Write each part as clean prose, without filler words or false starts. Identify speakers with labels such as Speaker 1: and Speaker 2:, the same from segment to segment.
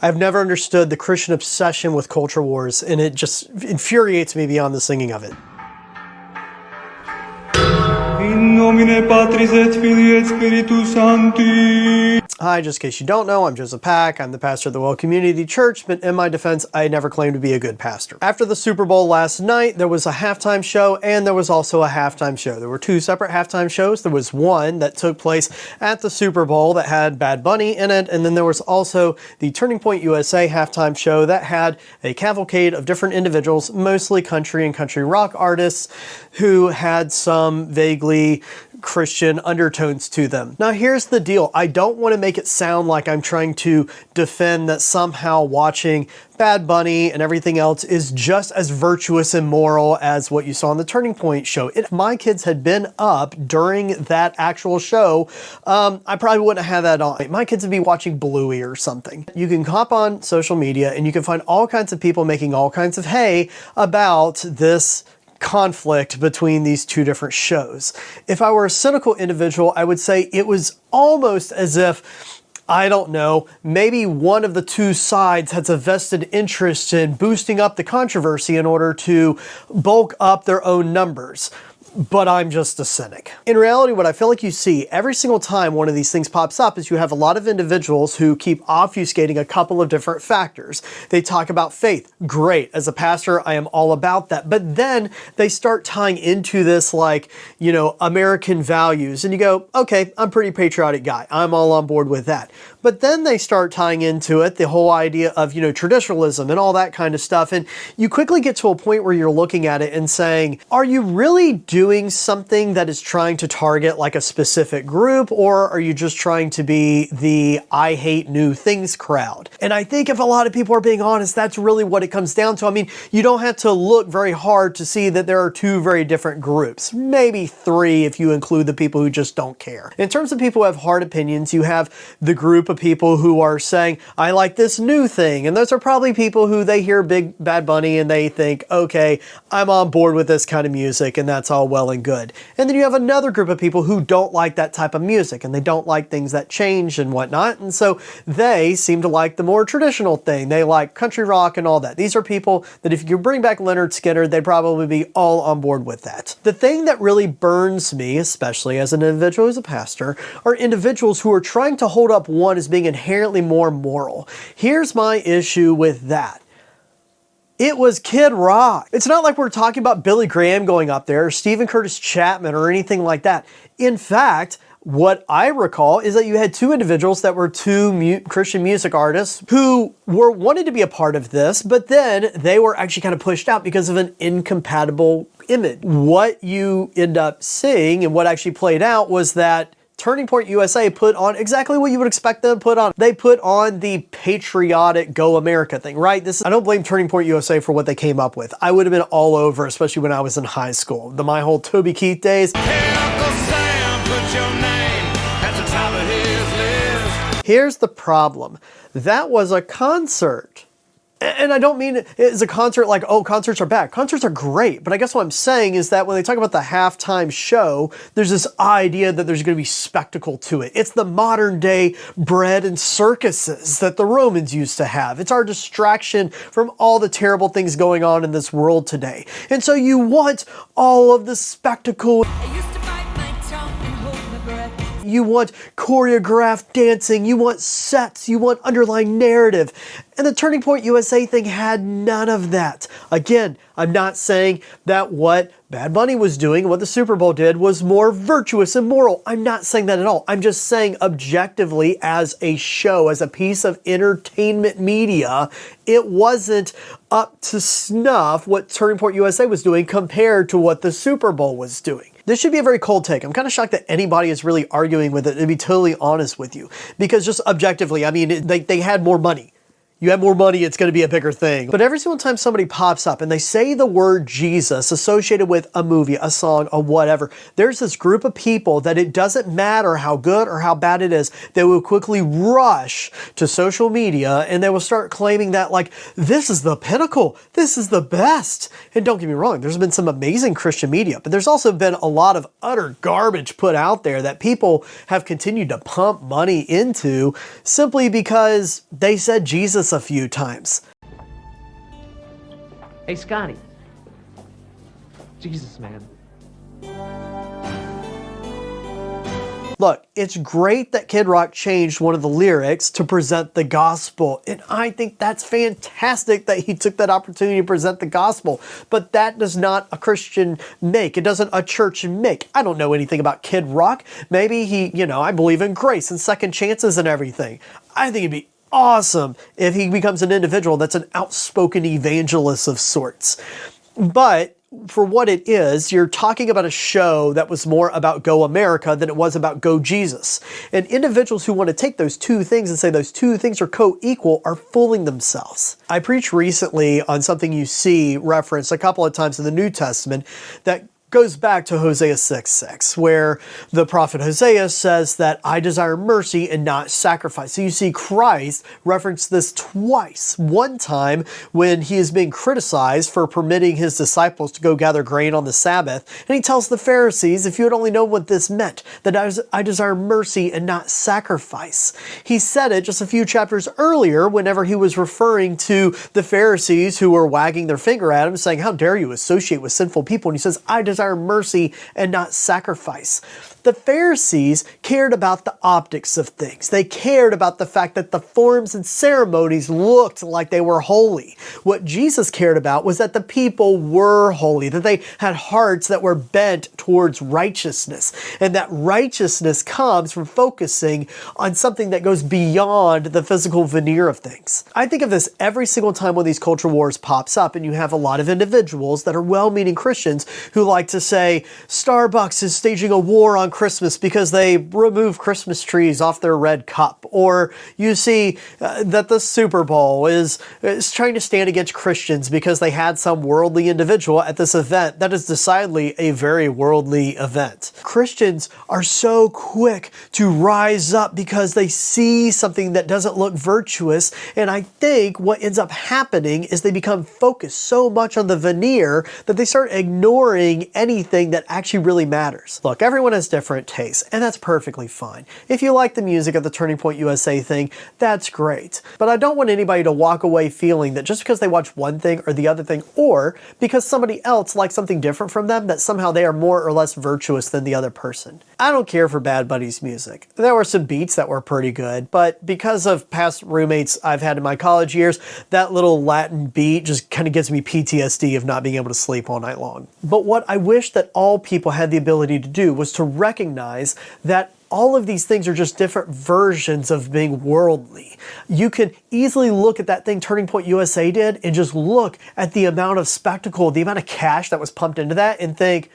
Speaker 1: I've never understood the Christian obsession with culture wars, and it just infuriates me beyond the singing of it.
Speaker 2: In nomine Patris et Filii et Spiritus Sancti.
Speaker 1: Hi, just in case you don't know, I'm Joseph Pack. I'm the pastor of the Well Community Church, but in my defense, I never claimed to be a good pastor. After the Super Bowl last night, there was a halftime show, and there was also a halftime show. There were two separate halftime shows. There was one that took place at the Super Bowl that had Bad Bunny in it, and then there was also the Turning Point USA halftime show that had a cavalcade of different individuals, mostly country and country rock artists, who had some vaguely Christian undertones to them. Now here's the deal. I don't want to make it sound like I'm trying to defend that somehow watching Bad Bunny and everything else is just as virtuous and moral as what you saw on the Turning Point show. If my kids had been up during that actual show, I probably wouldn't have had that on. My kids would be watching Bluey or something. You can hop on social media and you can find all kinds of people making all kinds of hay about this conflict between these two different shows. If I were a cynical individual, I would say it was almost as if, I don't know, maybe one of the two sides has a vested interest in boosting up the controversy in order to bulk up their own numbers. But I'm just a cynic. In reality, what I feel like you see every single time one of these things pops up is you have a lot of individuals who keep obfuscating a couple of different factors. They talk about faith. Great. As a pastor, I am all about that. But then they start tying into this like, you know, American values. And you go, okay, I'm a pretty patriotic guy. I'm all on board with that. But then they start tying into it the whole idea of, you know, traditionalism and all that kind of stuff. And you quickly get to a point where you're looking at it and saying, are you really doing something that is trying to target like a specific group, or are you just trying to be the I hate new things crowd? And I think if a lot of people are being honest, that's really what it comes down to. I mean, you don't have to look very hard to see that there are two very different groups, maybe three if you include the people who just don't care. In terms of people who have hard opinions, you have the group of people who are saying, I like this new thing. And those are probably people who they hear Big Bad Bunny and they think, okay, I'm on board with this kind of music and that's all well and good. And then you have another group of people who don't like that type of music and they don't like things that change and whatnot. And so they seem to like the more traditional thing. They like country rock and all that. These are people that if you bring back Leonard Skinner, they'd probably be all on board with that. The thing that really burns me, especially as an individual who's a pastor, are individuals who are trying to hold up one as being inherently more moral. Here's my issue with that. It was Kid Rock. It's not like we're talking about Billy Graham going up there or Stephen Curtis Chapman or anything like that. In fact, what I recall is that you had two individuals that were two Christian music artists who were wanted to be a part of this, but then they were actually kind of pushed out because of an incompatible image. What you end up seeing and what actually played out was that Turning Point USA put on exactly what you would expect them to put on. They put on the patriotic Go America thing, right? I don't blame Turning Point USA for what they came up with. I would have been all over, especially when I was in high school. My whole Toby Keith days. Here's the problem. That was a concert. And I don't mean it as a concert like, oh, concerts are bad. Concerts are great. But I guess what I'm saying is that when they talk about the halftime show, there's this idea that there's going to be spectacle to it. It's the modern day bread and circuses that the Romans used to have. It's our distraction from all the terrible things going on in this world today. And so you want all of the spectacle. You want choreographed dancing, you want sets, you want underlying narrative. And the Turning Point USA thing had none of that. Again, I'm not saying that what Bad Bunny was doing, what the Super Bowl did, was more virtuous and moral. I'm not saying that at all. I'm just saying objectively as a show, as a piece of entertainment media, it wasn't up to snuff what Turning Point USA was doing compared to what the Super Bowl was doing. This should be a very cold take. I'm kind of shocked that anybody is really arguing with it, to be totally honest with you. Because just objectively, I mean, they had more money. You have more money, it's going to be a bigger thing. But every single time somebody pops up and they say the word Jesus associated with a movie, a song, or whatever, there's this group of people that it doesn't matter how good or how bad it is, they will quickly rush to social media and they will start claiming that like, this is the pinnacle, this is the best. And don't get me wrong, there's been some amazing Christian media, but there's also been a lot of utter garbage put out there that people have continued to pump money into simply because they said Jesus Jesus a few times.
Speaker 3: Hey, Scotty. Jesus, man.
Speaker 1: Look, it's great that Kid Rock changed one of the lyrics to present the gospel, and I think that's fantastic that he took that opportunity to present the gospel, but that does not a Christian make. It doesn't a church make. I don't know anything about Kid Rock. Maybe he, I believe in grace and second chances and everything. I think it'd be awesome if he becomes an individual that's an outspoken evangelist of sorts. But for what it is, you're talking about a show that was more about Go America than it was about Go Jesus. And individuals who want to take those two things and say those two things are co-equal are fooling themselves. I preached recently on something you see referenced a couple of times in the New Testament that goes back to Hosea 6:6, where the prophet Hosea says that I desire mercy and not sacrifice. So you see Christ reference this twice. One time when he is being criticized for permitting his disciples to go gather grain on the Sabbath, and he tells the Pharisees, if you had only known what this meant, that I desire mercy and not sacrifice. He said it just a few chapters earlier whenever he was referring to the Pharisees who were wagging their finger at him, saying, how dare you associate with sinful people? And he says, I desire mercy and not sacrifice. The Pharisees cared about the optics of things. They cared about the fact that the forms and ceremonies looked like they were holy. What Jesus cared about was that the people were holy, that they had hearts that were bent towards righteousness. And that righteousness comes from focusing on something that goes beyond the physical veneer of things. I think of this every single time when these culture wars pops up and you have a lot of individuals that are well-meaning Christians who like to say, Starbucks is staging a war on Christmas because they remove Christmas trees off their red cup. Or you see that the Super Bowl is trying to stand against Christians because they had some worldly individual at this event that is decidedly a very worldly event. Christians are so quick to rise up because they see something that doesn't look virtuous, and I think what ends up happening is they become focused so much on the veneer that they start ignoring anything that actually really matters. Look, everyone has different tastes, and that's perfectly fine. If you like the music of the Turning Point USA thing, that's great. But I don't want anybody to walk away feeling that just because they watch one thing or the other thing, or because somebody else likes something different from them, that somehow they are more or less virtuous than the other person. I don't care for Bad Bunny's music. There were some beats that were pretty good, but because of past roommates I've had in my college years, that little Latin beat just kind of gives me PTSD of not being able to sleep all night long. But what I wish that all people had the ability to do was to recognize that all of these things are just different versions of being worldly. You can easily look at that thing Turning Point USA did and just look at the amount of spectacle, the amount of cash that was pumped into that and think,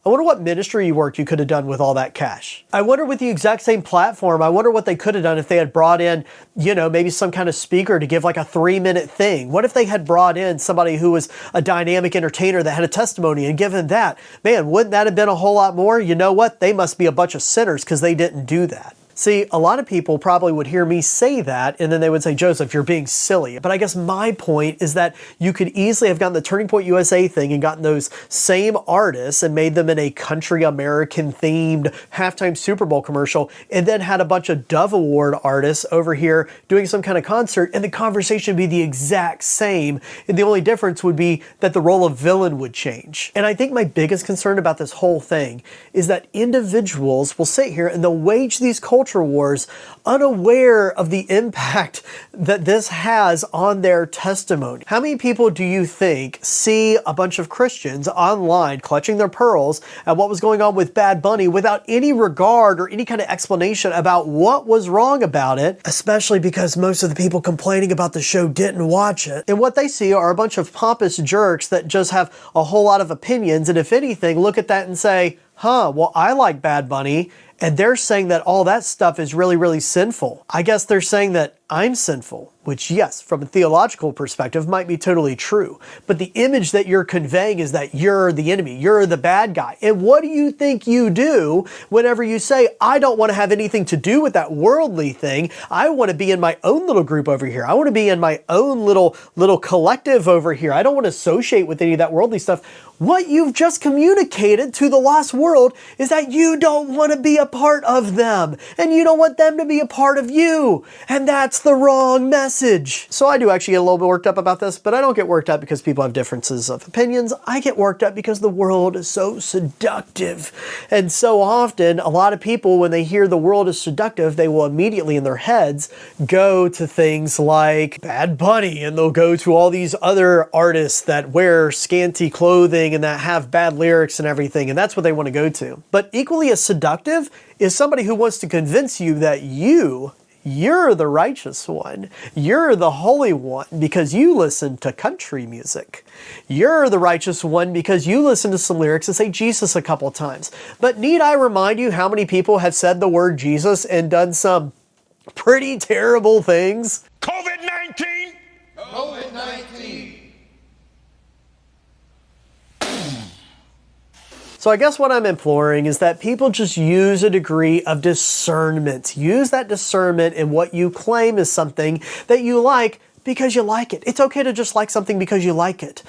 Speaker 1: I wonder what ministry you could have done with all that cash. I wonder with the exact same platform, I wonder what they could have done if they had brought in, maybe some kind of speaker to give like a 3-minute thing. What if they had brought in somebody who was a dynamic entertainer that had a testimony and given that? Man, wouldn't that have been a whole lot more? You know what? They must be a bunch of sinners because they didn't do that. See, a lot of people probably would hear me say that and then they would say, Joseph, you're being silly. But I guess my point is that you could easily have gotten the Turning Point USA thing and gotten those same artists and made them in a country American themed halftime Super Bowl commercial and then had a bunch of Dove Award artists over here doing some kind of concert, and the conversation would be the exact same. And the only difference would be that the role of villain would change. And I think my biggest concern about this whole thing is that individuals will sit here and they'll wage these culture wars unaware of the impact that this has on their testimony. How many people do you think see a bunch of Christians online clutching their pearls at what was going on with Bad Bunny without any regard or any kind of explanation about what was wrong about it, especially because most of the people complaining about the show didn't watch it. And what they see are a bunch of pompous jerks that just have a whole lot of opinions, and if anything, look at that and say, well, I like Bad Bunny, and they're saying that all that stuff is really, really sinful. I guess they're saying that I'm sinful, which yes, from a theological perspective might be totally true. But the image that you're conveying is that you're the enemy, you're the bad guy. And what do you think you do whenever you say, I don't want to have anything to do with that worldly thing. I want to be in my own little group over here. I want to be in my own little collective over here. I don't want to associate with any of that worldly stuff. What you've just communicated to the lost world is that you don't want to be a part of them and you don't want them to be a part of you. And that's the wrong message. So I do actually get a little bit worked up about this, but I don't get worked up because people have differences of opinions. I get worked up because the world is so seductive. And so often, a lot of people, when they hear the world is seductive, they will immediately in their heads go to things like Bad Bunny, and they'll go to all these other artists that wear scanty clothing and that have bad lyrics and everything, and that's what they want to go to. But equally as seductive is somebody who wants to convince you that you're the righteous one. You're the holy one because you listen to country music. You're the righteous one because you listen to some lyrics that say Jesus a couple times. But need I remind you how many people have said the word Jesus and done some pretty terrible things?
Speaker 3: COVID-19!
Speaker 4: COVID-19!
Speaker 1: So I guess what I'm imploring is that people just use a degree of discernment. Use that discernment in what you claim is something that you like because you like it. It's okay to just like something because you like it.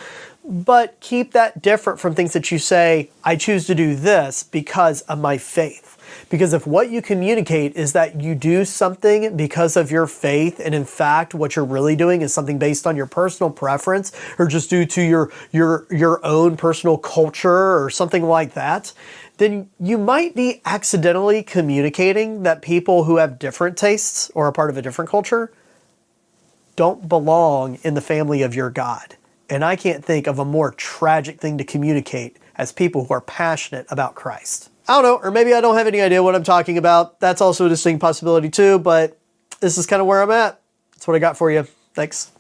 Speaker 1: But keep that different from things that you say, I choose to do this because of my faith. Because if what you communicate is that you do something because of your faith, and in fact what you're really doing is something based on your personal preference or just due to your own personal culture or something like that, then you might be accidentally communicating that people who have different tastes or are part of a different culture don't belong in the family of your God. And I can't think of a more tragic thing to communicate as people who are passionate about Christ. I don't know, or maybe I don't have any idea what I'm talking about. That's also a distinct possibility too, but this is kind of where I'm at. That's what I got for you. Thanks.